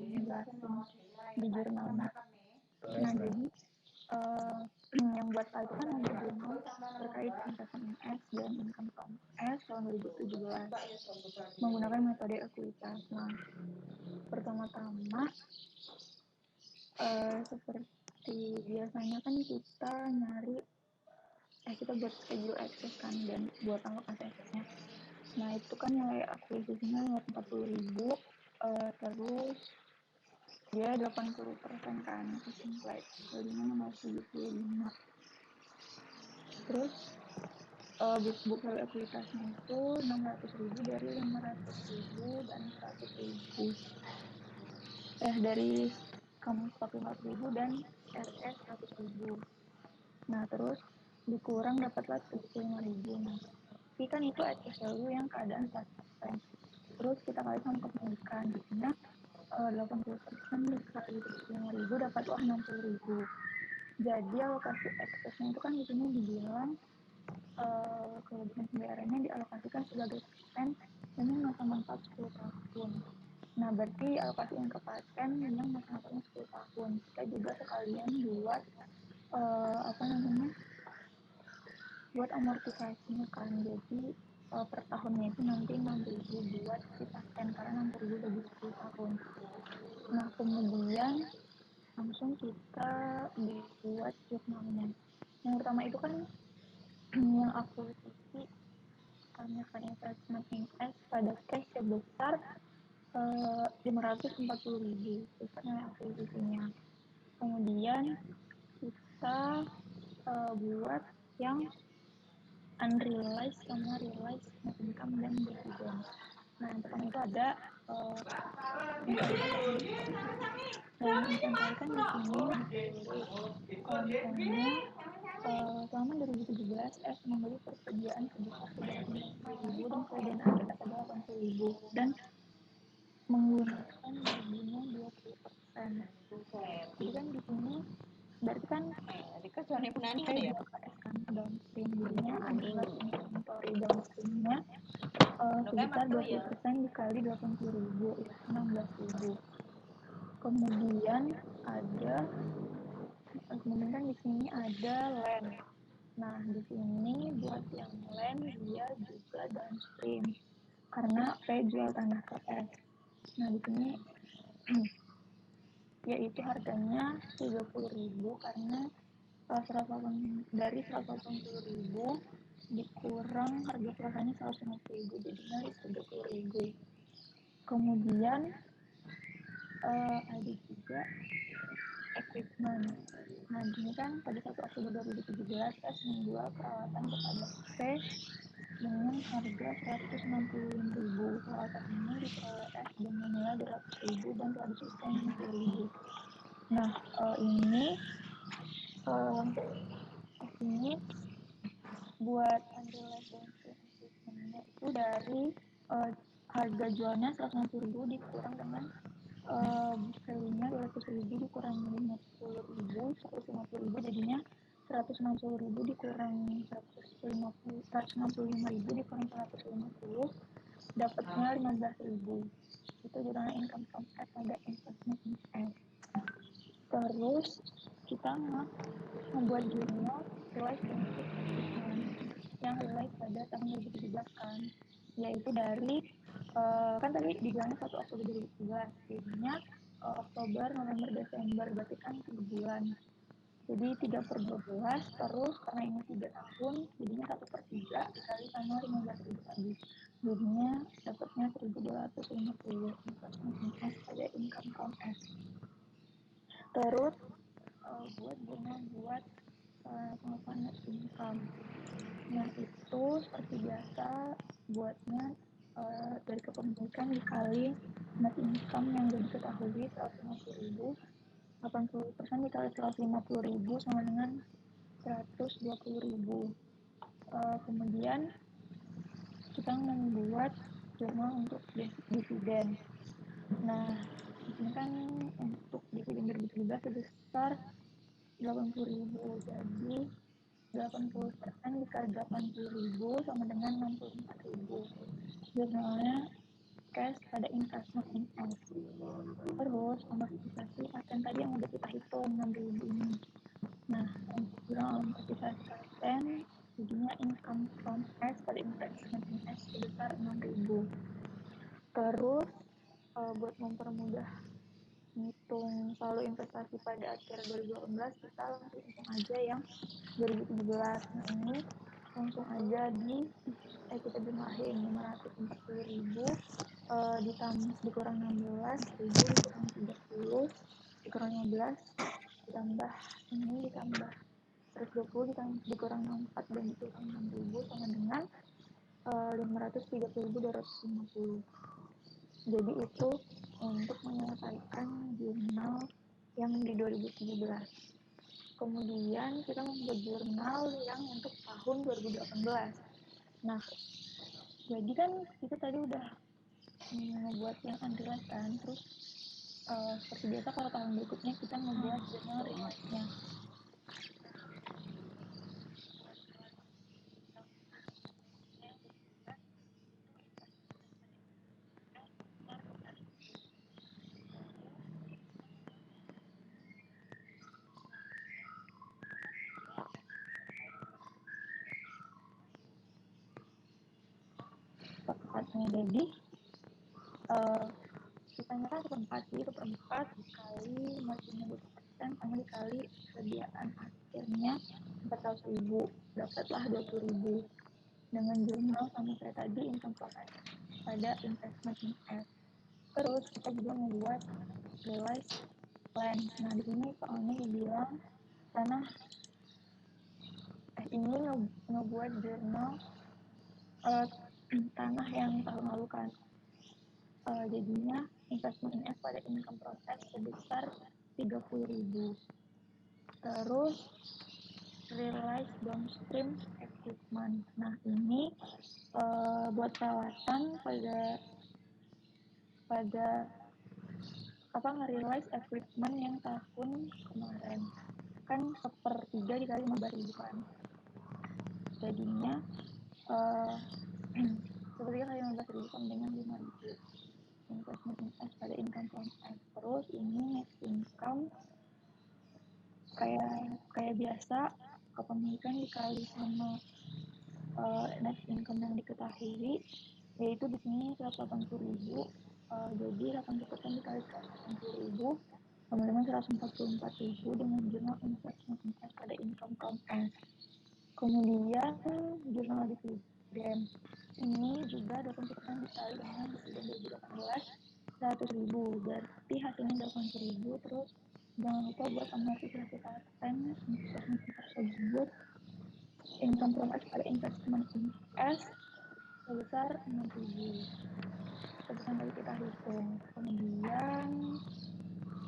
jelasin di jurnalnya. Nah jadi yang buat file itu kan nomor jurnal terkait investment S dan income from S tahun 2017 menggunakan metode ekuitas. Nah pertama-tama seperti biasanya kan kita buat schedule access kan dan buat alokasi accessnya. Nah itu kan nilai akuisisinya 40.000, terus dia 80% kan, terus nilai value-nya 0,75. Terus book value ekuitasnya itu 600.000 dari 500.000 dan 100.000. Dari kamu 45.000 dan RS 100.000. Nah terus dikurang dapatlah 75.000. Nah tapi kan itu excess value yang keadaan 100%. Terus kita kali sama kepemilikan, jadinya 80% dikali 75.000 dapatlah 60.000. Jadi alokasi excessnya itu kan di sini dibilang kelebihan pembayarannya dialokasikan sebagai persen dengan masa manfaat 10 tahun. Nah berarti alokasi yang ke paten memang masa manfaatnya 10 tahun. Kita juga sekalian buat buat amortisasinya kan. Jadi per tahunnya itu nanti 6.000 buat si paten karena 6.000 bagi 10 tahun. Nah kemudian langsung kita buat jurnalnya. Yang pertama itu kan yang akuisisi kan investment S pada cash sebesar 540.000 itu kan akuisisinya. Kemudian kita buat yang unrealized sama realized net income dan dividen. Nah yang pertama itu ada dan inventaris kan di sini kalau misalnya selama 2017 S membeli persediaan sebesar 350.000 dan kemudian ada pada 80.000 dan menggunakan marginnya 20%. Jadi kan di sini berarti kan KS kan downstream, jadinya adalah inventory downstreamnya sebesar 20% dikali 80.000 itu 16.000. Kemudian kan di sini ada land. Nah di sini buat yang land dia juga downstream karena P jual tanah ke S. Nah di sini yaitu harganya 30.000 karena dari 180.000 dikurang harga perasaannya 150.000 jadinya 30.000. Kemudian ada juga equipment. Nah ini kan pada 1 Oktober 2017 S menjual peralatan kepada P dengan harga 165.000. Peralatan ini diperoleh S dengan nilai 200.000 dan telah disustain 50.000. Nah ini buat unrealized downstream equipment itu dari harga jualnya 160.000 dikurang dengan value-nya 200.000 dikurangi 50.000, 150.000 jadinya 160.000 dikurangi 165.000 dikurangi 150 dapatnya 15.000. Itu jurnalnya income from S ada investment in S. Terus kita membuat jurnal realized benefit equipment yang realized pada tahun 2017 kan, yaitu dari kan tadi dibilangnya 1 Oktober 2017, jadinya Oktober, November, Desember, berarti kan 3 bulan. Jadi 3/12, terus karena ini 3 tahun, jadinya 1/3 dikali sama 15.000 tadi. Jadinya dapatnya 1.250 investment in S pada income from S. Terus buat jurnal buat pengukuran net income. Nah itu seperti biasa buatnya dari kepemilikan dikali net income yang sudah diketahui 150.000, 80% dikali 150.000 sama dengan 120.000. Kemudian kita membuat jurnal untuk dividen. Nah ini kan untuk dividen 2017 sebesar 80.000, jadi 80% dikali 80.000 sama dengan 64.000. Jurnalnya cash pada investment in S. Terus terus amortisasi paten tadi yang udah kita hitung 6.000 ini. Nah, untuk bilang amortisasi paten, jadinya income from S pada investment in S sebesar 6.000. Terus buat mempermudah ngitung saldo investasi pada akhir 2018, kita langsung hitung aja yang 2017. Nah, ini langsung aja kita jumlahin 540.000 dikurang 16.000 dikurang 30 dikurang 15 ditambah ini ditambah 120 dikurang 64 dan dikurang 6.000 sama dengan 530.250. Jadi itu untuk menyelesaikan jurnal yang di 2017. Kemudian kita membuat jurnal yang untuk tahun 2018. Nah, jadi kan kita tadi udah membuat yang unrealized kan, terus seperti biasa kalau tahun berikutnya kita membuat jurnal realized-nya. Jadi sisanya kan seperempat, jadi seperempat dikali 50% sama dikali sediaan akhirnya 400.000, dapatlah 20.000 dengan jurnal sama kayak tadi income from S pada investment in S. Terus kita juga membuat realized plan. Nah, di sini soalnya dibilang tanah ini ngebuat jurnal tanah yang tahun lalu kan. Jadinya investment in S pada income from S sebesar 30.000. Terus realized downstream equipment. Nah, ini buat perawatan pada nge-realize equipment yang tahun kemarin kan sepertiga dikali 15.000 kan, jadinya sepertiga kali 15.000 sama dengan 5.000 investment in S pada income from S. Terus ini net income kayak biasa kepemilikan dikali sama net income yang diketahui, yaitu di sini 180.000. Jadi 80% dikali 180.000 sama dengan 144.000 dengan jurnal investment in S pada income from S. Kemudian jurnal dividen ini juga 80% dikali dengan dividen 2018 100.000, berarti hasilnya 80.000. Terus jangan lupa buat amortisasi paten investment tersebut income from S pada investment in S sebesar 6.000 seperti yang tadi kita hitung. Kemudian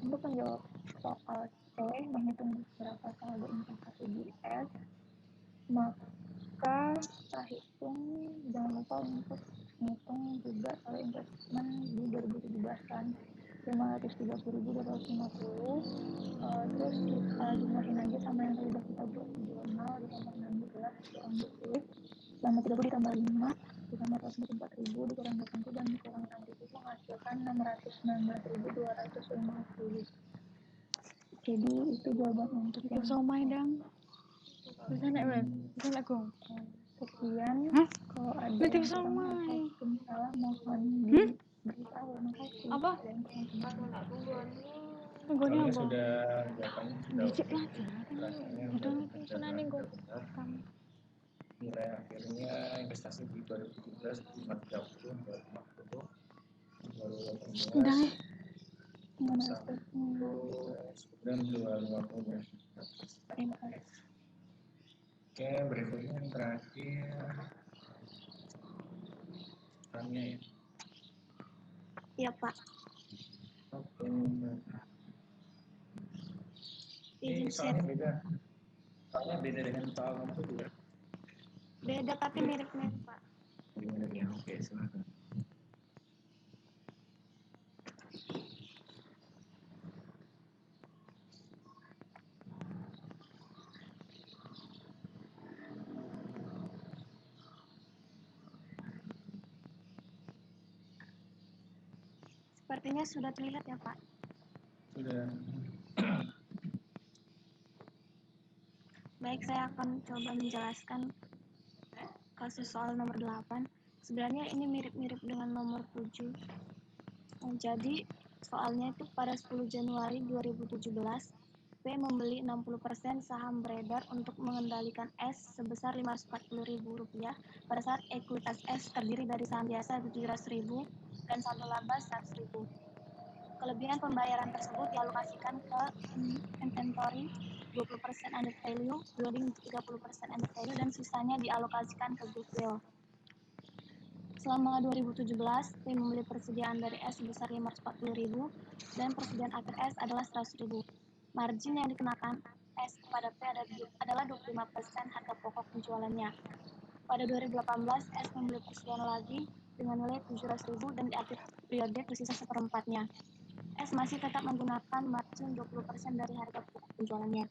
untuk menjawab soal C menghitung berapa saldo investasi di S, maka kita hitung jangan lupa untuk menghitung juga saldo investment di 2017 kan 530.250. Terus kita jumlahin aja sama yang tadi udah kita buat di jurnal ditambah 16 dikurang 20 selama 30 ditambah 5 ditambah 144.000 dikurang 80 dan dikurang 6.000 itu menghasilkan 619.250. Jadi itu jawaban untuk yang somai dang bisa naik web bisa naik gong sekian. Kalau ada Betul yang kurang somai. ataupun salah mohon diberitahu. Makasih. Apa? Ada yang kurang Tunggunya apa? Sudah jawabannya sudah Dicek pelajaran udah senang nih gong kamu nilai akhirnya investasi di 2017 430 250 udah 2018 kemudian 250. Oke, berikutnya yang terakhir tanya ya. Iya Pak. Oke. Izin Soalnya beda. Soalnya beda dengan soal itu juga. Beda tapi mirip-mirip Pak. Gimana ya? Oke, silakan. Sepertinya sudah terlihat ya Pak. Sudah. Baik, saya akan coba menjelaskan kasus soal nomor 8. Sebenarnya ini mirip-mirip dengan nomor 7. Jadi soalnya itu pada 10 Januari 2017, P membeli 60% saham beredar untuk mengendalikan S sebesar Rp540.000 pada saat ekuitas S terdiri dari saham biasa Rp700.000 dan saldo laba Rp100.000. Kelebihan pembayaran tersebut dialokasikan ke inventory 20% under value, building 30% under value, dan sisanya dialokasikan ke goodwill. Selama 2017, P membeli persediaan dari S sebesar Rp540.000 dan persediaan akhir S adalah Rp100.000. Margin yang dikenakan S kepada P adalah 25% harga pokok penjualannya. Pada 2018, S membeli persediaan lagi dengan nilai Rp700.000 dan di akhir periode tersisa seperempatnya. S masih tetap menggunakan margin 20% dari harga pokok penjualannya.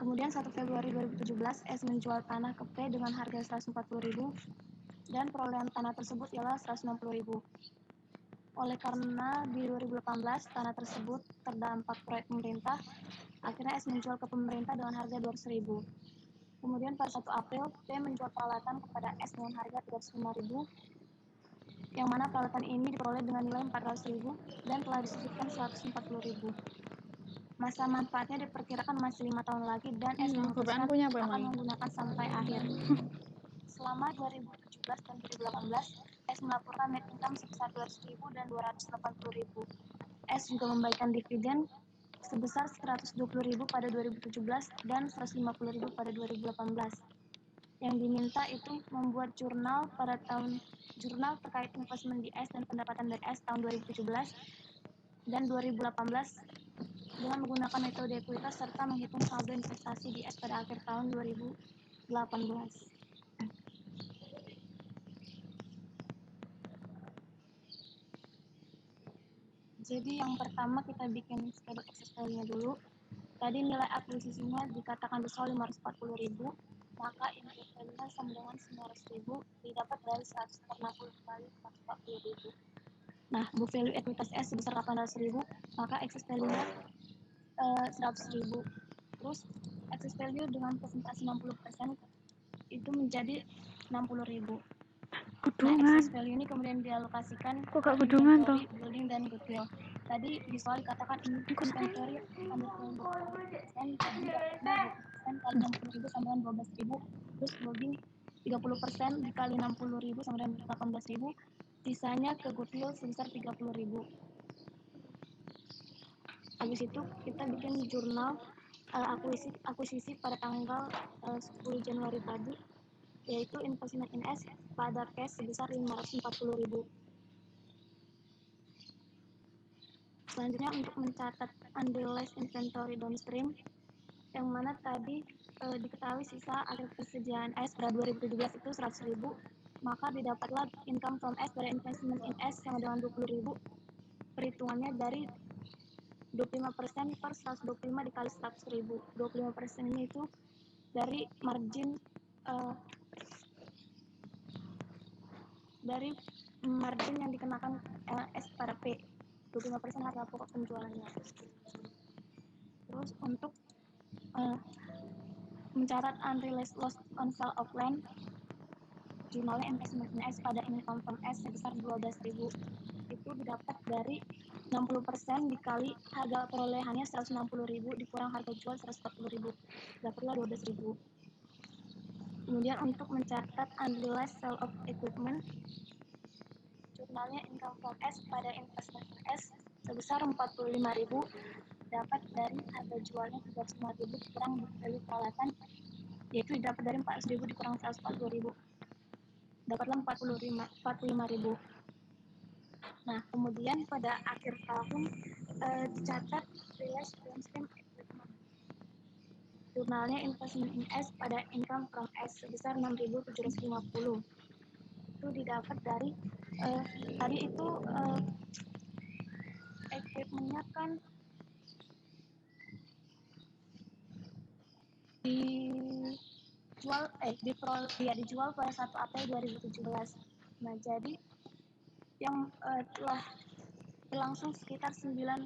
Kemudian 1 Februari 2017, S menjual tanah ke P dengan harga Rp140.000 dan perolehan tanah tersebut ialah Rp160.000. Oleh karena di 2018 tanah tersebut terdampak proyek pemerintah, akhirnya S menjual ke pemerintah dengan harga Rp200.000. Kemudian pada 1 April, P menjual peralatan kepada S dengan harga Rp305.000, yang mana peralatan ini diperoleh dengan nilai Rp400.000 dan telah disisihkan Rp140.000. Masa manfaatnya diperkirakan masih 5 tahun lagi dan S memutuskan akan menggunakan sampai akhir. Selama 2017 dan 2018, S melaporkan net income sebesar Rp200.000 dan Rp280.000. S juga membagikan dividen sebesar Rp120.000 pada 2017 dan Rp150.000 pada 2018. Yang diminta itu membuat jurnal terkait investment di S dan pendapatan dari S tahun 2017 dan 2018 dengan menggunakan metode ekuitas serta menghitung saldo investasi di S pada akhir tahun 2018. Jadi yang pertama kita bikin schedule access value-nya dulu. Tadi nilai akuisisinya dikatakan besar Rp540.000, maka input value-nya sama dengan Rp900.000 didapat dari 160 kali Rp440.000. Nah, book value ekuitas S sebesar Rp800.000, maka excess value-nya Rp100.000. Terus excess value dengan persentase 60% itu menjadi Rp60.000. Nah, excess value ini kemudian dialokasikan ke inventory, building, dan goodwill. Tadi di soal dikatakan inventory under value 20%, jadi dapatnya 20% kali Rp60.000 sama dengan Rp12.000, terus building 30% dikali Rp60.000 sama dengan Rp18.000, sisanya ke goodwill sebesar Rp30.000. Habis itu kita bikin jurnal akuisisi pada tanggal 10 Januari tadi, yaitu investment in S pada cash sebesar Rp540.000. Selanjutnya untuk mencatat unrealized inventory downstream, yang mana tadi diketahui sisa akhir persediaan S pada 2017 itu Rp100.000, maka didapatlah income from S pada investment in S sama dengan Rp20.000. Perhitungannya dari 25% per 125 dikali Rp100.000. 25% ini itu dari margin yang dikenakan S pada P, 25% harga pokok penjualannya. Terus untuk mencatat unrealized loss on sale of land, jurnalnya investment in S pada income from S sebesar Rp12.000. Itu didapat dari 60% dikali harga perolehannya Rp160.000 dikurang harga jual Rp140.000, dapatlah Rp12.000. Kemudian untuk mencatat unrealized sale of equipment, jurnalnya income from S pada investment S sebesar Rp45.000, dapat dari harga jualnya Rp305.000 dikurang value peralatan, yaitu didapat dari Rp400.000 dikurang Rp140.000, dapatlah Rp45.000. Nah, kemudian pada akhir tahun dicatat realized downstream equipment. Jurnalnya investment in S pada income from S sebesar Rp6.750. Itu didapat dari tadi itu equipment-nya kan dijual pada 1 April 2017. Nah, jadi yang telah berlangsung sekitar 9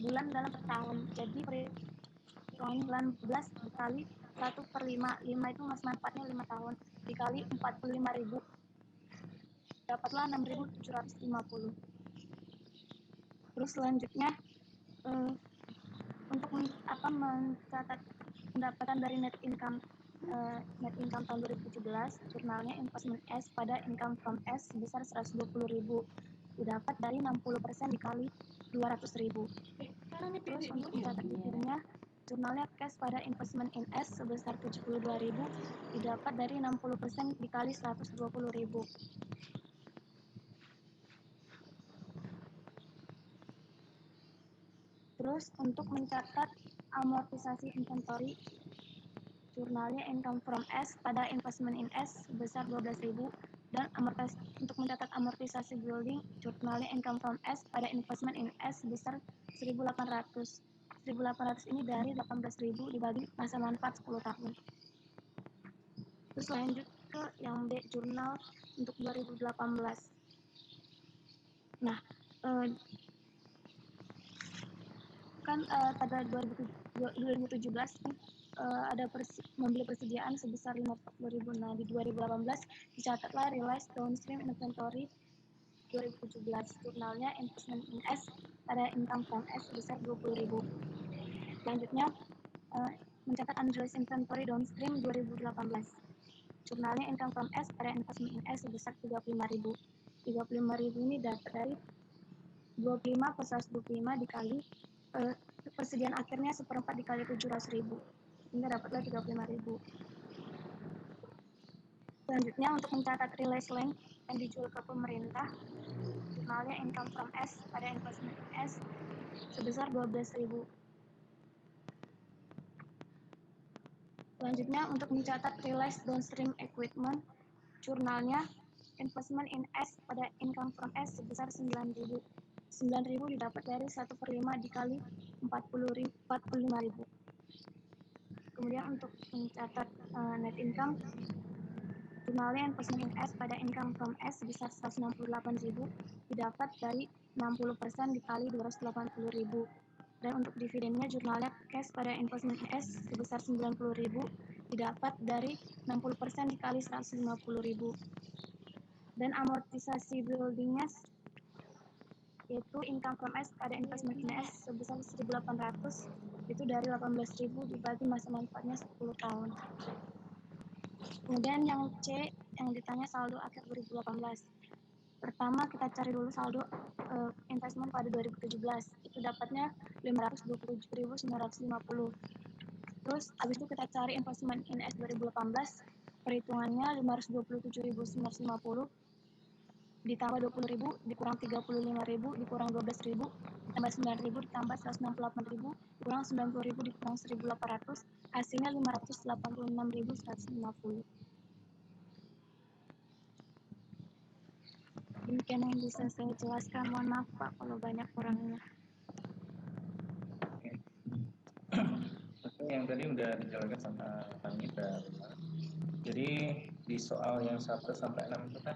bulan dalam setahun. Jadi perhitungan 19 dikali 1/5, 5 itu mas manfaatnya 5 tahun, dikali 45.000, dapatlah 6.750. Terus selanjutnya untuk mencatat pendapatan dari net income tahun 2017, jurnalnya investment S pada income from S sebesar 120.000, didapat dari 60% dikali 200.000. Terus untuk mencatat dividennya, jurnalnya cash pada investment in S sebesar 72.000, didapat dari 60% dikali 120.000. Terus untuk mencatat amortisasi inventory, jurnalnya income from S pada investment in S sebesar 12.000, dan untuk mencatat amortisasi building, jurnalnya income from S pada investment in S sebesar 1.800. 1.800 ini dari 18.000 dibagi masa manfaat 10 tahun. Terus lanjut ke yang B, jurnal untuk 2018. Nah, pada 2017 nih, ada membeli persediaan sebesar 540.000. Nah, di 2018 dicatatlah realized downstream inventory 2017, jurnalnya investment in S pada income from S sebesar 20.000. Selanjutnya mencatat unrealized inventory downstream 2018, jurnalnya income from S pada investment in S sebesar 35.000. 35.000 ini dapat dari 25 per 125 dikali persediaan akhirnya 1/4 dikali 700.000, sehingga dapatlah 35.000. Selanjutnya untuk mencatat realized land yang dijual ke pemerintah, jurnalnya income from S pada investment in S sebesar 12.000. Selanjutnya untuk mencatat realized downstream equipment, jurnalnya investment in S pada income from S sebesar 9.000. 9.000 didapat dari 1/5 dikali 45.000. Kemudian untuk mencatat net income, jurnalnya investment in S pada income from S sebesar 168.000, didapat dari 60% dikali 280.000. Dan untuk dividennya, jurnalnya cash pada investment in S sebesar 90.000, didapat dari 60% dikali 150.000. Dan amortisasi buildingnya yaitu income from S pada investment in S sebesar 1.800, itu dari 18.000 dibagi masa manfaatnya 10 tahun. Kemudian yang C, yang ditanya saldo akhir 2018. Pertama kita cari dulu saldo investment pada 2017, itu dapatnya 527.950. Terus habis itu kita cari investment in S 2018, perhitungannya 527.950 ditambah 20.000 dikurang 35.000 dikurang 12.000 ditambah 9.000 ditambah 168.000 dikurang 90.000 dikurang 1.800, hasilnya 586.150. Demikian yang bisa saya jelaskan. Mohon maaf Pak kalau banyak kurangnya. Oke, yang tadi udah dijelaskan sama Kang Ida. Jadi di soal yang 1 sampai 6 itu kan